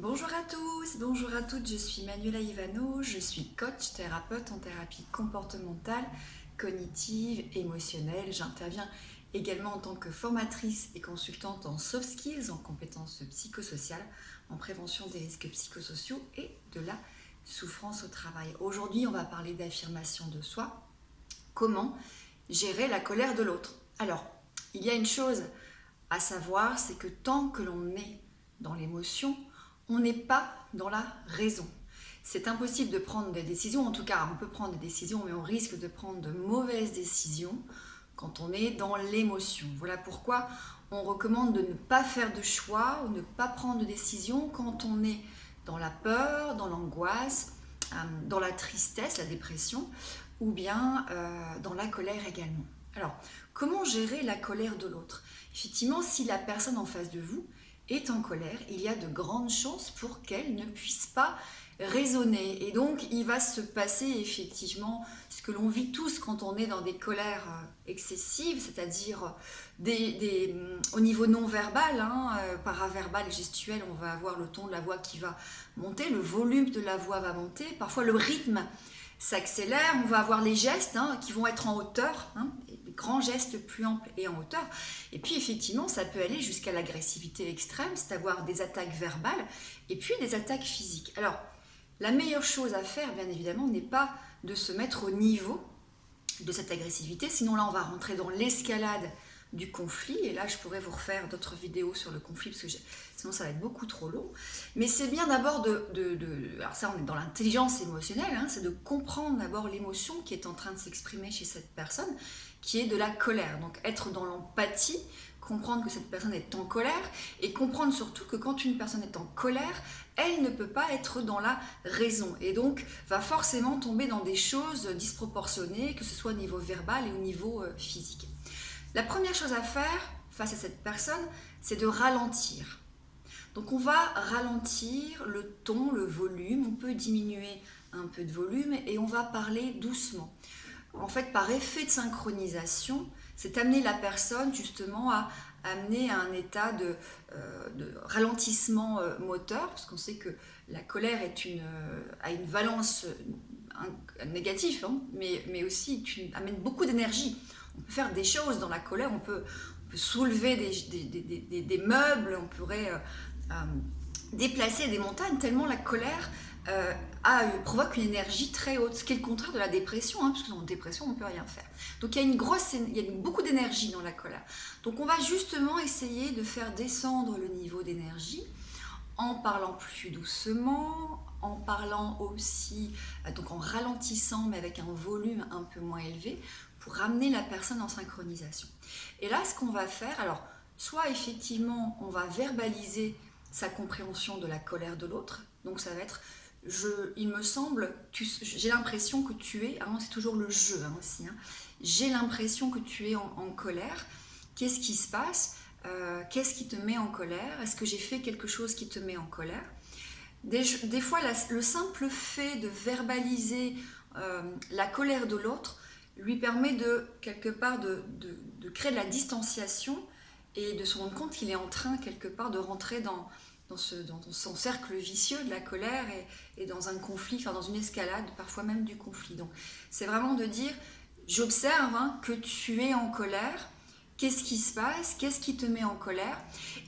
Bonjour à tous, bonjour à toutes, je suis Manuela Ivano, je suis coach, thérapeute en thérapie comportementale, cognitive, émotionnelle. J'interviens également en tant que formatrice et consultante en soft skills, en compétences psychosociales, en prévention des risques psychosociaux et de la souffrance au travail. Aujourd'hui, on va parler d'affirmation de soi. Comment gérer la colère de l'autre? Alors, il y a une chose à savoir, c'est que tant que l'on est dans l'émotion, on n'est pas dans la raison. C'est impossible de prendre des décisions, en tout cas on peut prendre des décisions, mais on risque de prendre de mauvaises décisions quand on est dans l'émotion. Voilà pourquoi on recommande de ne pas faire de choix ou ne pas prendre de décision quand on est dans la peur, dans l'angoisse, dans la tristesse, la dépression, ou bien dans la colère également. Alors, comment gérer la colère de l'autre? Effectivement, si la personne en face de vous est en colère, il y a de grandes chances pour qu'elle ne puisse pas raisonner. Et donc, il va se passer effectivement ce que l'on vit tous quand on est dans des colères excessives, c'est-à-dire au niveau non verbal, paraverbal et gestuel, on va avoir le ton de la voix qui va monter, le volume de la voix va monter, parfois le rythme s'accélère, on va avoir les gestes qui vont être en hauteur, les grands gestes plus amples et en hauteur. Et puis effectivement, ça peut aller jusqu'à l'agressivité extrême, c'est avoir des attaques verbales et puis des attaques physiques. Alors, la meilleure chose à faire, bien évidemment, n'est pas de se mettre au niveau de cette agressivité, sinon là, on va rentrer dans l'escalade du conflit, et là je pourrais vous refaire d'autres vidéos sur le conflit parce que sinon ça va être beaucoup trop long, mais c'est bien d'abord alors ça on est dans l'intelligence émotionnelle, c'est de comprendre d'abord l'émotion qui est en train de s'exprimer chez cette personne, qui est de la colère, donc être dans l'empathie, comprendre que cette personne est en colère, et comprendre surtout que quand une personne est en colère, elle ne peut pas être dans la raison, et donc va forcément tomber dans des choses disproportionnées, que ce soit au niveau verbal et au niveau physique. La première chose à faire face à cette personne, c'est de ralentir. Donc on va ralentir le ton, le volume, on peut diminuer un peu de volume et on va parler doucement. En fait, par effet de synchronisation, c'est amener la personne justement à amener à un état de ralentissement moteur, parce qu'on sait que la colère a une valence négative, mais aussi amène beaucoup d'énergie. On peut faire des choses dans la colère, on peut soulever des meubles, on pourrait déplacer des montagnes, tellement la colère provoque une énergie très haute, ce qui est le contraire de la dépression, parce que dans la dépression, on ne peut rien faire. Donc il y a beaucoup d'énergie dans la colère. Donc on va justement essayer de faire descendre le niveau d'énergie en parlant plus doucement, en parlant aussi, donc en ralentissant, mais avec un volume un peu moins élevé, pour ramener la personne en synchronisation. Et là, ce qu'on va faire, alors, soit effectivement, on va verbaliser sa compréhension de la colère de l'autre, donc ça va être il me semble, j'ai l'impression que tu es, c'est toujours le jeu aussi, j'ai l'impression que tu es en colère, qu'est-ce qui se passe, qu'est-ce qui te met en colère, est-ce que j'ai fait quelque chose qui te met en colère? Des fois, le simple fait de verbaliser la colère de l'autre lui permet quelque part de créer de la distanciation et de se rendre compte qu'il est en train quelque part de rentrer dans son cercle vicieux de la colère et dans un conflit, dans une escalade, parfois même du conflit. Donc c'est vraiment de dire, j'observe que tu es en colère, qu'est-ce qui se passe, qu'est-ce qui te met en colère,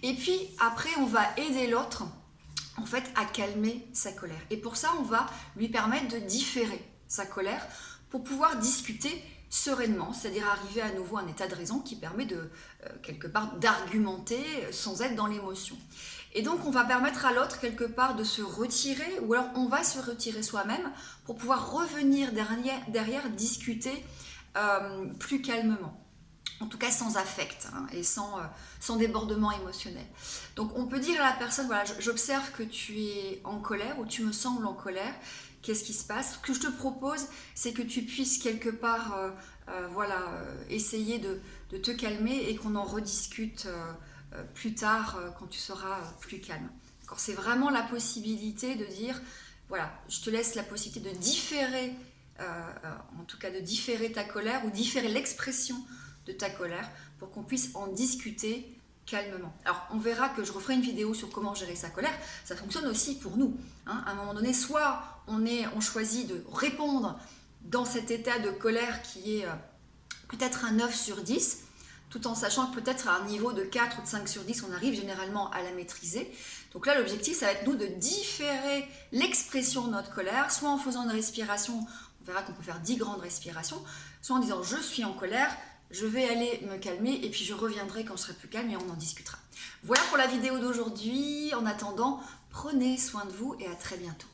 et puis après on va aider l'autre en fait à calmer sa colère. Et pour ça, on va lui permettre de différer sa colère pour pouvoir discuter sereinement, c'est-à-dire arriver à nouveau à un état de raison qui permet quelque part d'argumenter sans être dans l'émotion. Et donc on va permettre à l'autre quelque part de se retirer, ou alors on va se retirer soi-même pour pouvoir revenir derrière discuter plus calmement. En tout cas sans affect et sans débordement émotionnel. Donc on peut dire à la personne, voilà, j'observe que tu es en colère ou tu me sembles en colère, qu'est-ce qui se passe? Ce que je te propose, c'est que tu puisses quelque part essayer de te calmer et qu'on en rediscute plus tard quand tu seras plus calme. C'est vraiment la possibilité de dire, voilà, je te laisse la possibilité de différer, en tout cas de différer ta colère ou différer l'expression de ta colère pour qu'on puisse en discuter calmement. Alors, on verra que je referai une vidéo sur comment gérer sa colère. Ça fonctionne aussi pour nous. Hein. À un moment donné, soit on choisit de répondre dans cet état de colère qui est peut-être un 9 sur 10, tout en sachant que peut-être à un niveau de 4 ou de 5 sur 10, on arrive généralement à la maîtriser. Donc là, l'objectif, ça va être nous de différer l'expression de notre colère, soit en faisant une respiration, on verra qu'on peut faire 10 grandes respirations, soit en disant « je suis en colère », je vais aller me calmer et puis je reviendrai quand je serai plus calme et on en discutera. Voilà pour la vidéo d'aujourd'hui. En attendant, prenez soin de vous et à très bientôt.